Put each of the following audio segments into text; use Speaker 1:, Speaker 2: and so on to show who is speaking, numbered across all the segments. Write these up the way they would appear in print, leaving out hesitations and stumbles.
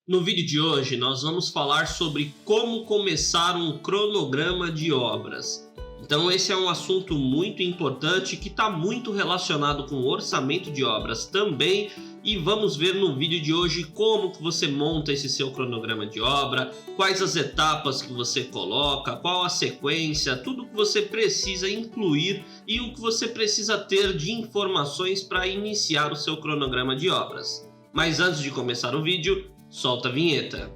Speaker 1: No vídeo de hoje nós vamos falar sobre como começar um cronograma de obras. Então esse é um assunto muito importante que está muito relacionado com o orçamento de obras também, e vamos ver no vídeo de hoje como que você monta esse seu cronograma de obra, quais as etapas que você coloca, qual a sequência, tudo que você precisa incluir e o que você precisa ter de informações para iniciar o seu cronograma de obras. Mas antes de começar o vídeo, solta a vinheta.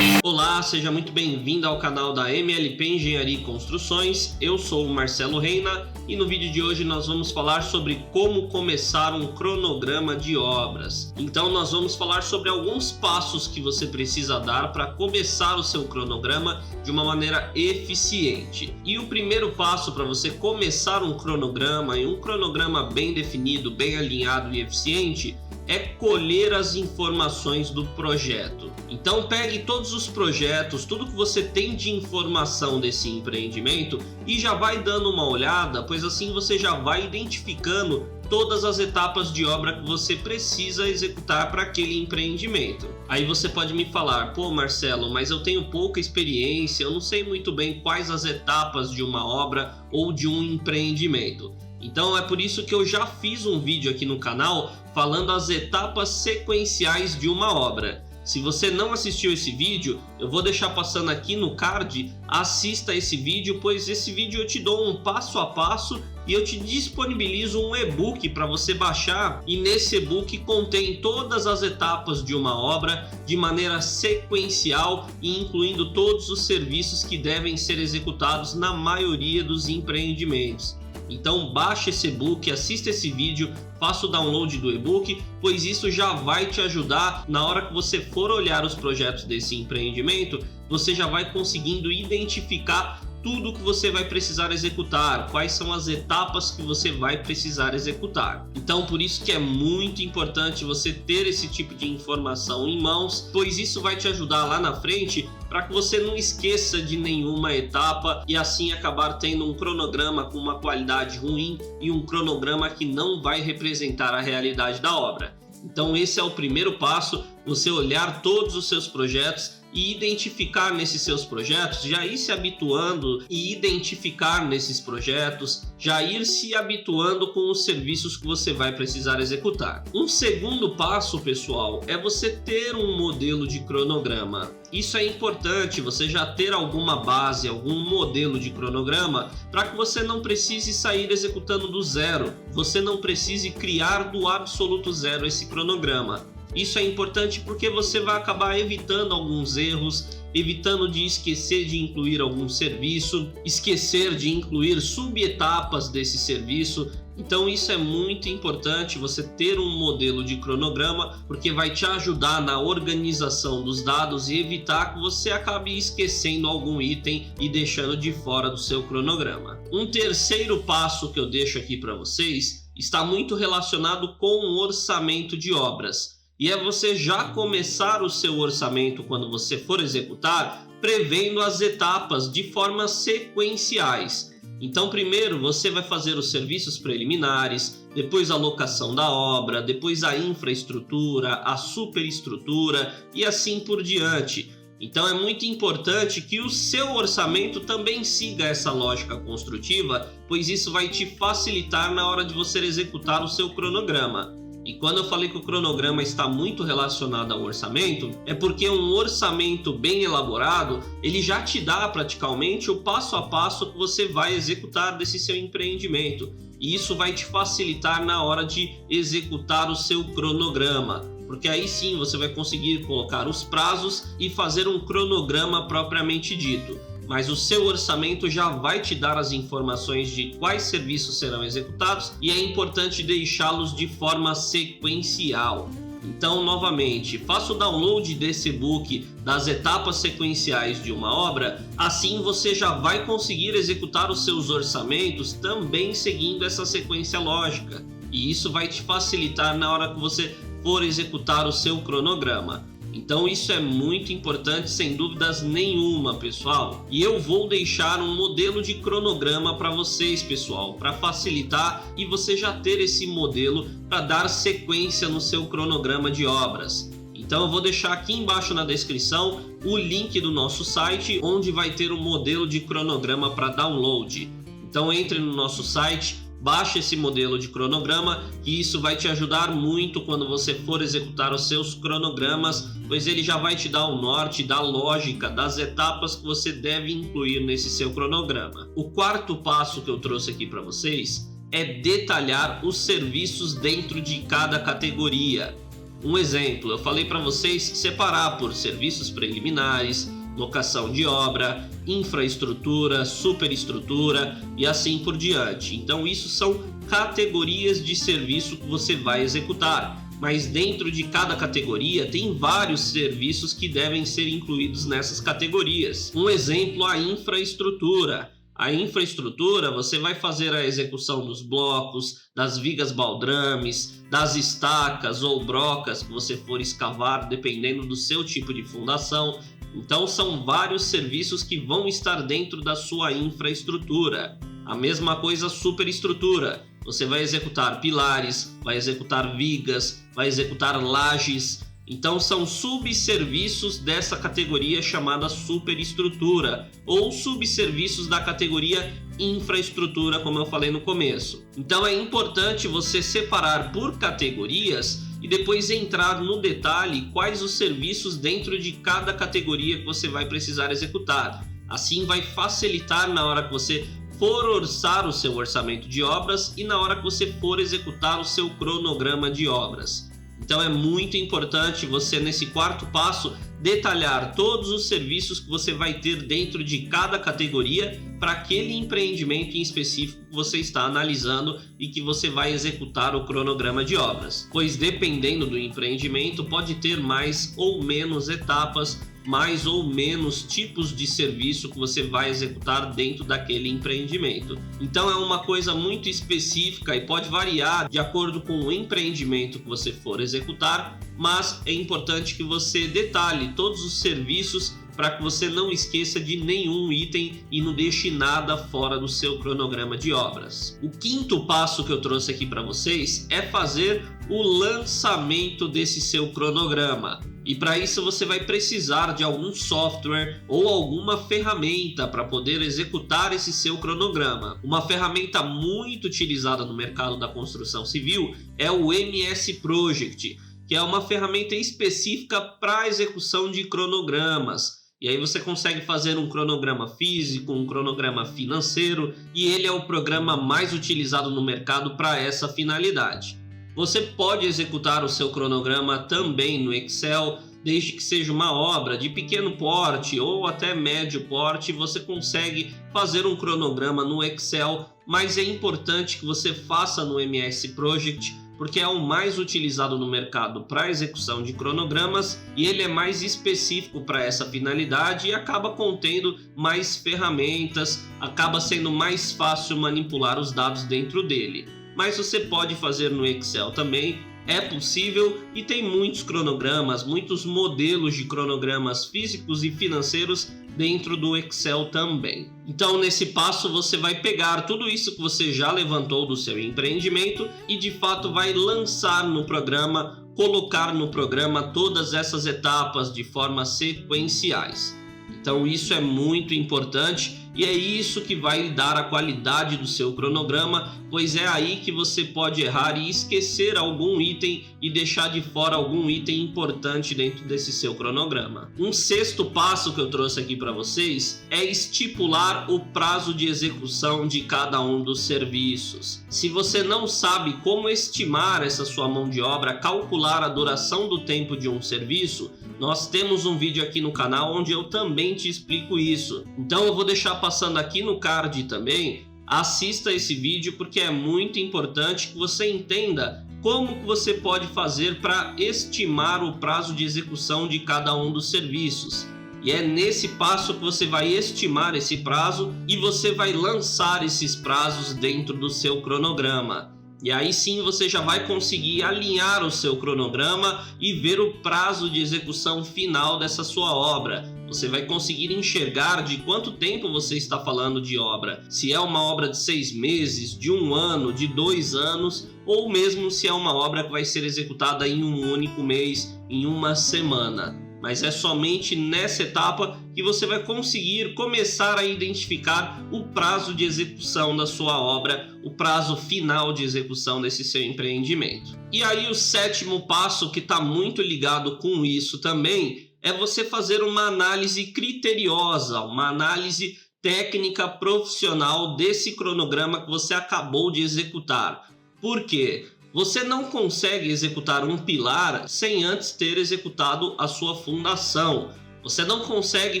Speaker 1: Olá, seja muito bem-vindo ao canal da MLP Engenharia e Construções. Eu sou o Marcelo Reina e no vídeo de hoje nós vamos falar sobre como começar um cronograma de obras. Então nós vamos falar sobre alguns passos que você precisa dar para começar o seu cronograma de uma maneira eficiente. E o primeiro passo para você começar um cronograma, e um cronograma bem definido, bem alinhado e eficiente, é colher as informações do projeto. Então pegue todos os projetos, tudo que você tem de informação desse empreendimento e já vai dando uma olhada, pois assim você já vai identificando todas as etapas de obra que você precisa executar para aquele empreendimento. Aí você pode me falar, pô Marcelo, mas eu tenho pouca experiência, eu não sei muito bem quais as etapas de uma obra ou de um empreendimento. Então é por isso que eu já fiz um vídeo aqui no canal falando as etapas sequenciais de uma obra. Se você não assistiu esse vídeo, eu vou deixar passando aqui no card, assista esse vídeo, pois esse vídeo eu te dou um passo a passo e eu te disponibilizo um e-book para você baixar, e nesse e-book contém todas as etapas de uma obra de maneira sequencial e incluindo todos os serviços que devem ser executados na maioria dos empreendimentos. Então baixe esse e-book, assista esse vídeo, faça o download do e-book, pois isso já vai te ajudar na hora que você for olhar os projetos desse empreendimento, você já vai conseguindo identificar tudo que você vai precisar executar, quais são as etapas que você vai precisar executar. Então por isso que é muito importante você ter esse tipo de informação em mãos, pois isso vai te ajudar lá na frente para que você não esqueça de nenhuma etapa e assim acabar tendo um cronograma com uma qualidade ruim e um cronograma que não vai representar a realidade da obra. Então esse é o primeiro passo, você olhar todos os seus projetos e identificar nesses seus projetos, já ir se habituando e identificar nesses projetos, já ir se habituando com os serviços que você vai precisar executar. Um segundo passo, pessoal, é você ter um modelo de cronograma. Isso é importante, você já ter alguma base, algum modelo de cronograma, para que você não precise sair executando do zero, você não precise criar do absoluto zero esse cronograma. Isso é importante porque você vai acabar evitando alguns erros, evitando de esquecer de incluir algum serviço, esquecer de incluir subetapas desse serviço. Então isso é muito importante, você ter um modelo de cronograma, porque vai te ajudar na organização dos dados e evitar que você acabe esquecendo algum item e deixando de fora do seu cronograma. Um terceiro passo que eu deixo aqui para vocês está muito relacionado com o orçamento de obras. E é você já começar o seu orçamento quando você for executar, prevendo as etapas de formas sequenciais. Então primeiro você vai fazer os serviços preliminares, depois a locação da obra, depois a infraestrutura, a superestrutura e assim por diante. Então é muito importante que o seu orçamento também siga essa lógica construtiva, pois isso vai te facilitar na hora de você executar o seu cronograma. E quando eu falei que o cronograma está muito relacionado ao orçamento, é porque um orçamento bem elaborado, ele já te dá praticamente o passo a passo que você vai executar desse seu empreendimento. E isso vai te facilitar na hora de executar o seu cronograma, porque aí sim você vai conseguir colocar os prazos e fazer um cronograma propriamente dito. Mas o seu orçamento já vai te dar as informações de quais serviços serão executados e é importante deixá-los de forma sequencial. Então, novamente, faça o download desse e-book das etapas sequenciais de uma obra, assim você já vai conseguir executar os seus orçamentos também seguindo essa sequência lógica. E isso vai te facilitar na hora que você for executar o seu cronograma. Então isso é muito importante, sem dúvidas nenhuma, pessoal. E eu vou deixar um modelo de cronograma para vocês, pessoal, para facilitar e você já ter esse modelo para dar sequência no seu cronograma de obras. Então eu vou deixar aqui embaixo na descrição o link do nosso site, onde vai ter um modelo de cronograma para download. Então entre no nosso site, baixe esse modelo de cronograma, que isso vai te ajudar muito quando você for executar os seus cronogramas, pois ele já vai te dar o norte da lógica das etapas que você deve incluir nesse seu cronograma. O quarto passo que eu trouxe aqui para vocês é detalhar os serviços dentro de cada categoria. Um exemplo, eu falei para vocês separar por serviços preliminares, locação de obra, infraestrutura, superestrutura e assim por diante. Então isso são categorias de serviço que você vai executar, mas dentro de cada categoria tem vários serviços que devem ser incluídos nessas categorias. Um exemplo, a infraestrutura. A infraestrutura, você vai fazer a execução dos blocos, das vigas baldrames, das estacas ou brocas que você for escavar, dependendo do seu tipo de fundação. Então são vários serviços que vão estar dentro da sua infraestrutura. A mesma coisa a superestrutura. Você vai executar pilares, vai executar vigas, vai executar lajes. Então são subserviços dessa categoria chamada superestrutura ou subserviços da categoria infraestrutura, como eu falei no começo. Então é importante você separar por categorias e depois entrar no detalhe quais os serviços dentro de cada categoria que você vai precisar executar. Assim vai facilitar na hora que você for orçar o seu orçamento de obras e na hora que você for executar o seu cronograma de obras. Então é muito importante você, nesse quarto passo, detalhar todos os serviços que você vai ter dentro de cada categoria para aquele empreendimento em específico que você está analisando e que você vai executar o cronograma de obras. Pois dependendo do empreendimento pode ter mais ou menos etapas, mais ou menos tipos de serviço que você vai executar dentro daquele empreendimento. Então é uma coisa muito específica e pode variar de acordo com o empreendimento que você for executar, mas é importante que você detalhe todos os serviços para que você não esqueça de nenhum item e não deixe nada fora do seu cronograma de obras. O quinto passo que eu trouxe aqui para vocês é fazer o lançamento desse seu cronograma. E para isso você vai precisar de algum software ou alguma ferramenta para poder executar esse seu cronograma. Uma ferramenta muito utilizada no mercado da construção civil é o MS Project, que é uma ferramenta específica para a execução de cronogramas. E aí você consegue fazer um cronograma físico, um cronograma financeiro, e ele é o programa mais utilizado no mercado para essa finalidade. Você pode executar o seu cronograma também no Excel, desde que seja uma obra de pequeno porte ou até médio porte, você consegue fazer um cronograma no Excel, mas é importante que você faça no MS Project, porque é o mais utilizado no mercado para execução de cronogramas e ele é mais específico para essa finalidade e acaba contendo mais ferramentas, acaba sendo mais fácil manipular os dados dentro dele. Mas você pode fazer no Excel também, é possível e tem muitos cronogramas, muitos modelos de cronogramas físicos e financeiros dentro do Excel também. Então nesse passo você vai pegar tudo isso que você já levantou do seu empreendimento e de fato vai lançar no programa, colocar no programa todas essas etapas de forma sequenciais. Então isso é muito importante e é isso que vai dar a qualidade do seu cronograma, pois é aí que você pode errar e esquecer algum item e deixar de fora algum item importante dentro desse seu cronograma. Um sexto passo que eu trouxe aqui para vocês é estipular o prazo de execução de cada um dos serviços. Se você não sabe como estimar essa sua mão de obra, calcular a duração do tempo de um serviço, nós temos um vídeo aqui no canal onde eu também te explico isso. Então eu vou deixar passando aqui no card também, assista esse vídeo porque é muito importante que você entenda como que você pode fazer para estimar o prazo de execução de cada um dos serviços. E é nesse passo que você vai estimar esse prazo e você vai lançar esses prazos dentro do seu cronograma. E aí sim você já vai conseguir alinhar o seu cronograma e ver o prazo de execução final dessa sua obra. Você vai conseguir enxergar de quanto tempo você está falando de obra. Se é uma obra de 6 meses, de 1 ano, de 2 anos, ou mesmo se é uma obra que vai ser executada em um único mês, em uma semana. Mas é somente nessa etapa que você vai conseguir começar a identificar o prazo de execução da sua obra, o prazo final de execução desse seu empreendimento. E aí o 7º passo, que está muito ligado com isso também, é você fazer uma análise criteriosa, uma análise técnica profissional desse cronograma que você acabou de executar. Por quê? Você não consegue executar um pilar sem antes ter executado a sua fundação. Você não consegue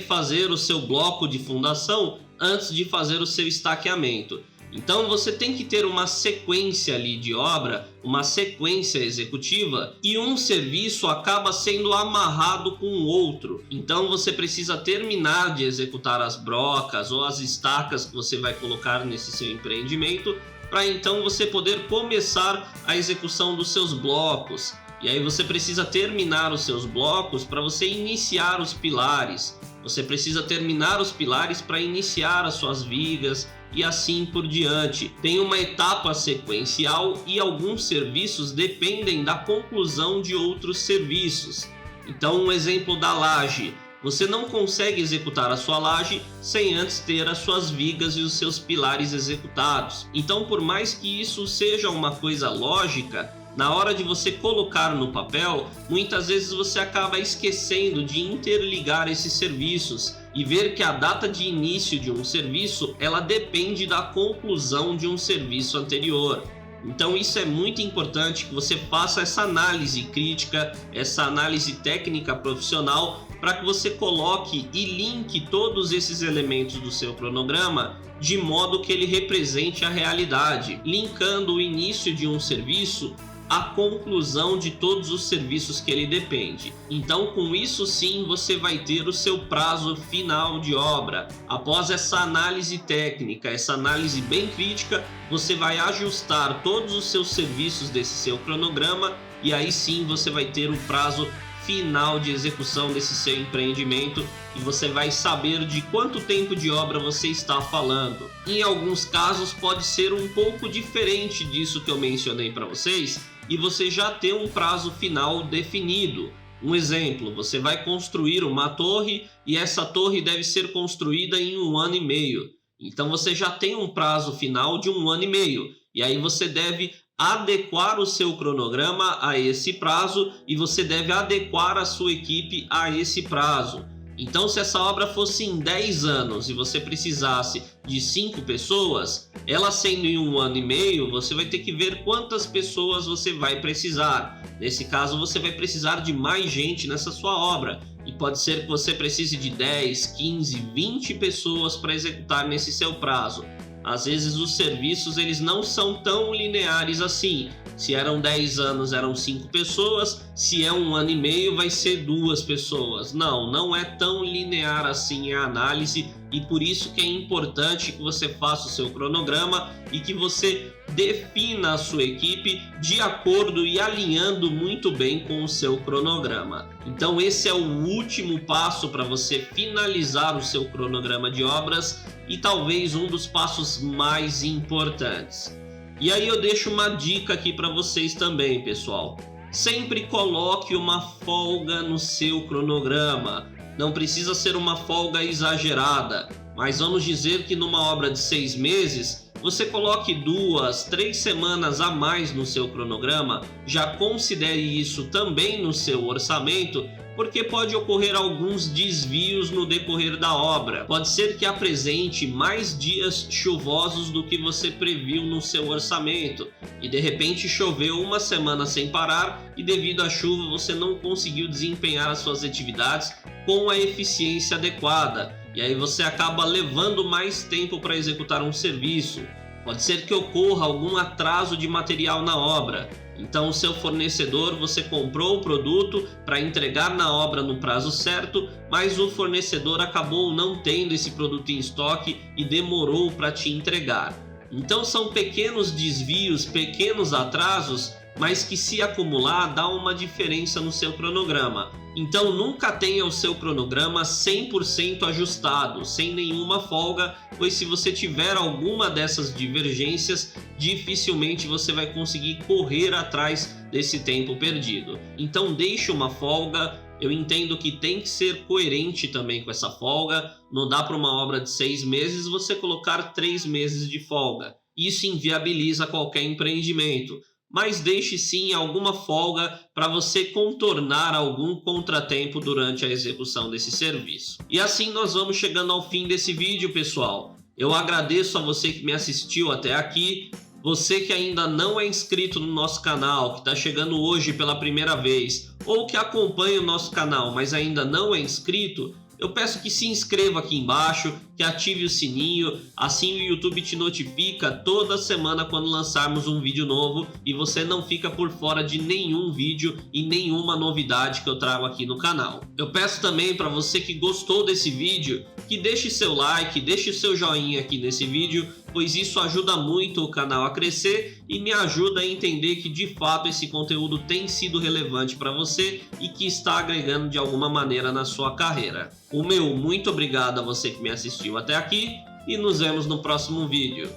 Speaker 1: fazer o seu bloco de fundação antes de fazer o seu estaqueamento. Então você tem que ter uma sequência ali de obra, uma sequência executiva, e um serviço acaba sendo amarrado com o outro. Então você precisa terminar de executar as brocas ou as estacas que você vai colocar nesse seu empreendimento, para então você poder começar a execução dos seus blocos. E aí você precisa terminar os seus blocos para você iniciar os pilares. Você precisa terminar os pilares para iniciar as suas vigas e assim por diante. Tem uma etapa sequencial e alguns serviços dependem da conclusão de outros serviços. Então, um exemplo da laje. Você não consegue executar a sua laje sem antes ter as suas vigas e os seus pilares executados. Então, por mais que isso seja uma coisa lógica, na hora de você colocar no papel, muitas vezes você acaba esquecendo de interligar esses serviços e ver que a data de início de um serviço, ela depende da conclusão de um serviço anterior. Então isso é muito importante que você faça essa análise crítica, essa análise técnica profissional, para que você coloque e linke todos esses elementos do seu cronograma de modo que ele represente a realidade, linkando o início de um serviço à conclusão de todos os serviços que ele depende. Então, com isso sim, você vai ter o seu prazo final de obra. Após essa análise técnica, essa análise bem crítica, você vai ajustar todos os seus serviços desse seu cronograma e aí sim você vai ter o prazo final de execução desse seu empreendimento e você vai saber de quanto tempo de obra você está falando. Em alguns casos pode ser um pouco diferente disso que eu mencionei para vocês e você já tem um prazo final definido. Um exemplo, você vai construir uma torre e essa torre deve ser construída em 1 ano e meio. Então você já tem um prazo final de 1 ano e meio e aí você deve adequar o seu cronograma a esse prazo e você deve adequar a sua equipe a esse prazo. Então, se essa obra fosse em 10 anos e você precisasse de 5 pessoas, ela sendo em 1 ano e meio, você vai ter que ver quantas pessoas você vai precisar. Nesse caso, você vai precisar de mais gente nessa sua obra. E pode ser que você precise de 10, 15, 20 pessoas para executar nesse seu prazo. Às vezes os serviços eles não são tão lineares assim. Se eram 10 anos, eram 5 pessoas. Se é 1 ano e meio, vai ser 2 pessoas. Não é tão linear assim a análise. E por isso que é importante que você faça o seu cronograma e que você defina a sua equipe de acordo e alinhando muito bem com o seu cronograma. Então esse é o último passo para você finalizar o seu cronograma de obras e talvez um dos passos mais importantes. E aí eu deixo uma dica aqui para vocês também, pessoal. Sempre coloque uma folga no seu cronograma. Não precisa ser uma folga exagerada, mas vamos dizer que numa obra de 6 meses, você coloque 2, 3 semanas a mais no seu cronograma, já considere isso também no seu orçamento, porque pode ocorrer alguns desvios no decorrer da obra. Pode ser que apresente mais dias chuvosos do que você previu no seu orçamento, e de repente choveu 1 semana sem parar e devido à chuva você não conseguiu desempenhar as suas atividades com a eficiência adequada, e aí você acaba levando mais tempo para executar um serviço. Pode ser que ocorra algum atraso de material na obra. Então o seu fornecedor, você comprou o produto para entregar na obra no prazo certo, mas o fornecedor acabou não tendo esse produto em estoque e demorou para te entregar. Então são pequenos desvios, pequenos atrasos, mas que se acumular dá uma diferença no seu cronograma. Então nunca tenha o seu cronograma 100% ajustado, sem nenhuma folga, pois se você tiver alguma dessas divergências, dificilmente você vai conseguir correr atrás desse tempo perdido. Então deixe uma folga. Eu entendo que tem que ser coerente também com essa folga. Não dá para uma obra de 6 meses você colocar 3 meses de folga. Isso inviabiliza qualquer empreendimento. Mas deixe sim alguma folga para você contornar algum contratempo durante a execução desse serviço. E assim nós vamos chegando ao fim desse vídeo, pessoal. Eu agradeço a você que me assistiu até aqui. Você que ainda não é inscrito no nosso canal, que está chegando hoje pela primeira vez, ou que acompanha o nosso canal, mas ainda não é inscrito, eu peço que se inscreva aqui embaixo, que ative o sininho, assim o YouTube te notifica toda semana quando lançarmos um vídeo novo e você não fica por fora de nenhum vídeo e nenhuma novidade que eu trago aqui no canal. Eu peço também para você que gostou desse vídeo, que deixe seu like, deixe seu joinha aqui nesse vídeo, pois isso ajuda muito o canal a crescer e me ajuda a entender que de fato esse conteúdo tem sido relevante para você e que está agregando de alguma maneira na sua carreira. O meu muito obrigado a você que me assistiu até aqui e nos vemos no próximo vídeo.